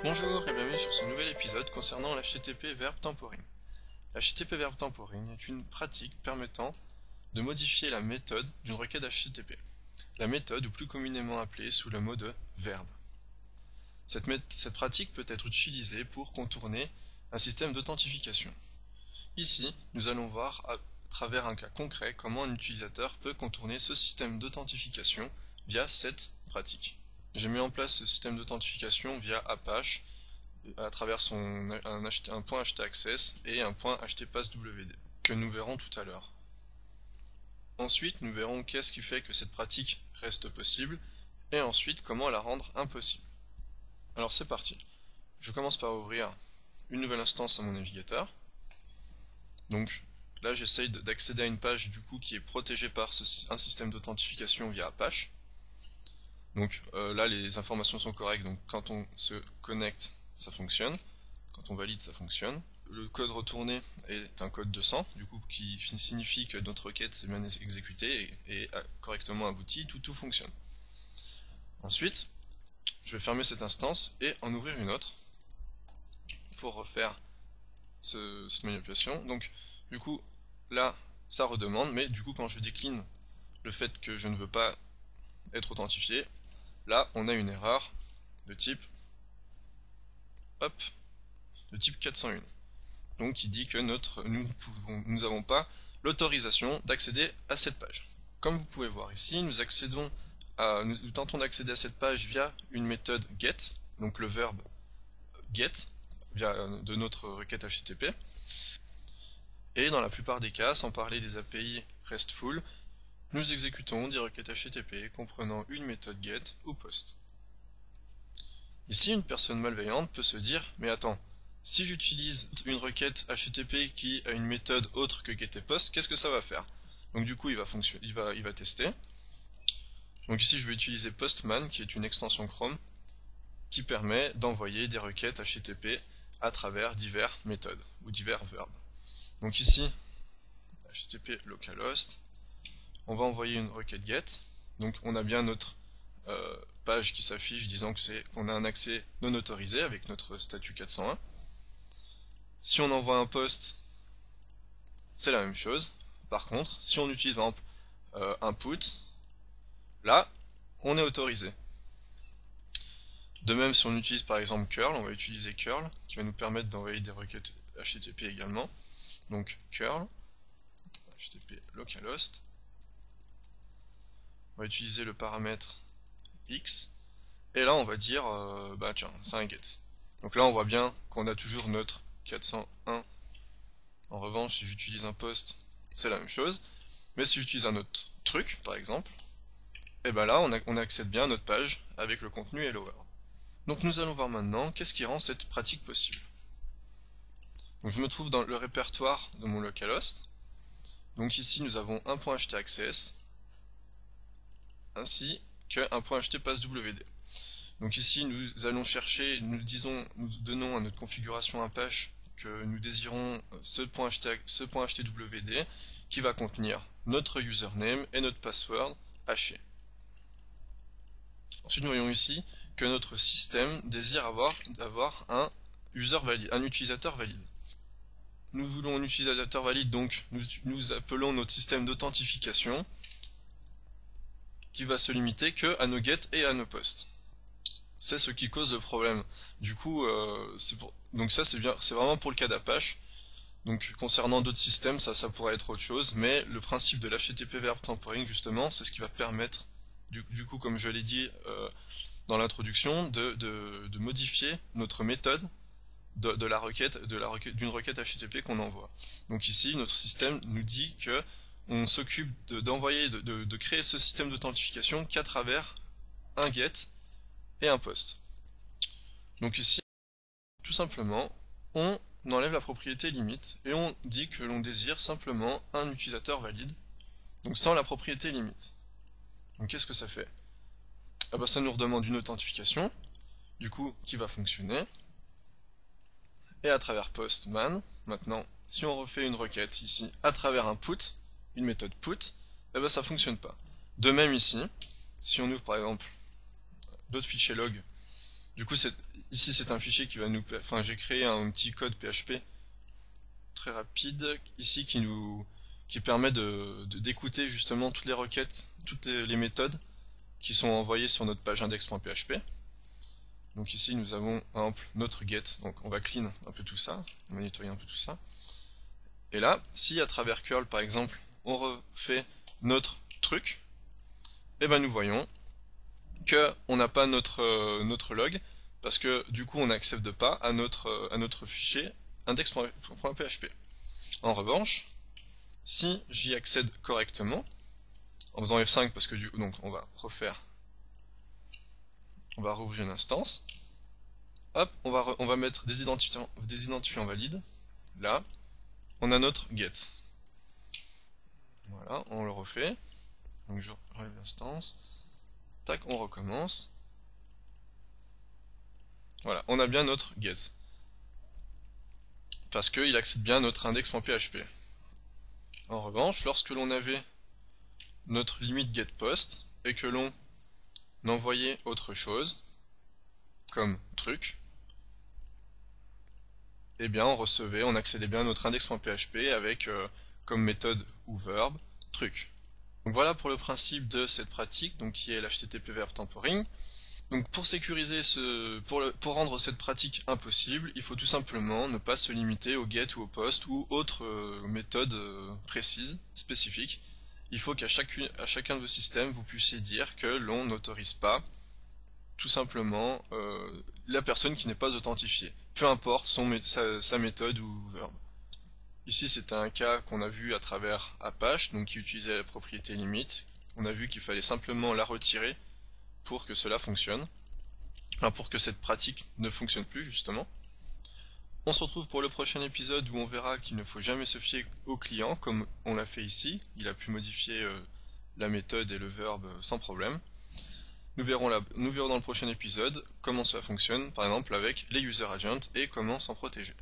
Bonjour et bienvenue sur ce nouvel épisode concernant l'HTTP Verb Temporing. L'HTTP Verb Temporing est une pratique permettant de modifier la méthode d'une requête HTTP. La méthode, ou plus communément appelée sous le mot de verbe. Cette pratique peut être utilisée pour contourner un système d'authentification. Ici, nous allons voir à travers un cas concret comment un utilisateur peut contourner ce système d'authentification via cette pratique. J'ai mis en place ce système d'authentification via Apache à travers un point htaccess et un point htpasswd que nous verrons tout à l'heure. Ensuite, nous verrons qu'est-ce qui fait que cette pratique reste possible et ensuite comment la rendre impossible. Alors c'est parti. Je commence par ouvrir une nouvelle instance à mon navigateur. Donc là j'essaye d'accéder à une page du coup qui est protégée par un système d'authentification via Apache. Donc là les informations sont correctes, donc quand on se connecte ça fonctionne, quand on valide ça fonctionne. Le code retourné est un code 200, du coup qui signifie que notre requête s'est bien exécutée et a correctement abouti, tout fonctionne. Ensuite, je vais fermer cette instance et en ouvrir une autre pour refaire cette manipulation. Donc du coup là ça redemande, mais du coup quand je décline le fait que je ne veux pas être authentifié, là on a une erreur de type de type 401. Donc qui dit que nous n'avons pas l'autorisation d'accéder à cette page. Comme vous pouvez voir ici, nous tentons d'accéder à cette page via une méthode get, donc le verbe get, de notre requête HTTP. Et dans la plupart des cas, sans parler des API RESTful, nous exécutons des requêtes HTTP comprenant une méthode get ou post. Ici, une personne malveillante peut se dire, mais attends, si j'utilise une requête HTTP qui a une méthode autre que get et post, qu'est-ce que ça va faire? Donc du coup, il va tester. Donc ici, je vais utiliser Postman, qui est une extension Chrome, qui permet d'envoyer des requêtes HTTP à travers diverses méthodes, ou divers verbes. Donc ici, HTTP localhost, on va envoyer une requête get, donc on a bien notre page qui s'affiche disant qu'on a un accès non autorisé avec notre statut 401. Si on envoie un post, c'est la même chose. Par contre, si on utilise par exemple input, là, on est autorisé. De même, si on utilise par exemple curl, on va utiliser curl, qui va nous permettre d'envoyer des requêtes HTTP également. Donc curl, HTTP localhost, on va utiliser le paramètre x, et là on va dire, bah tiens, c'est un get. Donc là on voit bien qu'on a toujours notre 401. En revanche, si j'utilise un post, c'est la même chose. Mais si j'utilise un autre truc, par exemple, et ben là on accède bien à notre page avec le contenu hello. Donc nous allons voir maintenant qu'est-ce qui rend cette pratique possible. Donc je me trouve dans le répertoire de mon localhost. Donc ici nous avons un point htaccess ainsi qu'un point htpasswd. Donc ici nous allons chercher, nous donnons à notre configuration Apache que nous désirons ce point htwd qui va contenir notre username et notre password haché. Ensuite nous voyons ici que notre système désire avoir un utilisateur valide. Nous voulons un utilisateur valide, donc nous appelons notre système d'authentification qui va se limiter que à nos get et à nos posts. C'est ce qui cause le problème. Du coup, donc ça c'est vraiment pour le cas d'Apache. Donc concernant d'autres systèmes, ça pourrait être autre chose, mais le principe de l'HTTP Verb Temporing justement, c'est ce qui va permettre, du coup comme je l'ai dit dans l'introduction, de modifier notre méthode d'une requête HTTP qu'on envoie. Donc ici, notre système nous dit que on s'occupe de créer ce système d'authentification qu'à travers un get et un post. Donc ici, tout simplement, on enlève la propriété limite et on dit que l'on désire simplement un utilisateur valide, donc sans la propriété limite. Donc qu'est-ce que ça fait? Ah bah, ça nous redemande une authentification, du coup, qui va fonctionner. Et à travers postman, maintenant, si on refait une requête ici à travers un put, une méthode put, eh ben ça fonctionne pas. De même ici, si on ouvre par exemple d'autres fichiers log Du coup, ici c'est un fichier qui va nous... Enfin, j'ai créé un petit code PHP très rapide ici qui permet d'écouter justement toutes les requêtes, toutes les méthodes qui sont envoyées sur notre page index.php. Donc ici nous avons par exemple notre get, donc on va clean un peu tout ça, on va nettoyer un peu tout ça. Et là, si à travers curl par exemple, on refait notre truc, et ben nous voyons que on n'a pas notre log, parce que du coup on n'accède pas à notre fichier index.php. En revanche, si j'y accède correctement, en faisant F5 parce que donc on va rouvrir une instance, hop, on va mettre des identifiants valides, là, on a notre get. Voilà, on le refait, donc je relève l'instance, tac, on recommence, voilà, on a bien notre get, parce qu'il accède bien à notre index.php. En revanche, lorsque l'on avait notre limite getPost et que l'on envoyait autre chose, comme truc, eh bien on accédait bien à notre index.php avec comme méthode ou verbe truc. Donc voilà pour le principe de cette pratique, donc qui est l'HTTP Verb Temporing. Donc pour sécuriser pour rendre cette pratique impossible, il faut tout simplement ne pas se limiter au get ou au post ou autre méthode précise, spécifique. Il faut qu'à chacun de vos systèmes, vous puissiez dire que l'on n'autorise pas tout simplement la personne qui n'est pas authentifiée, peu importe sa méthode ou verbe. Ici c'est un cas qu'on a vu à travers Apache, donc qui utilisait la propriété limite. On a vu qu'il fallait simplement la retirer pour que cela fonctionne, enfin pour que cette pratique ne fonctionne plus justement. On se retrouve pour le prochain épisode où on verra qu'il ne faut jamais se fier au client comme on l'a fait ici. Il a pu modifier la méthode et le verbe sans problème. Nous verrons dans le prochain épisode comment cela fonctionne, par exemple avec les user agents et comment s'en protéger.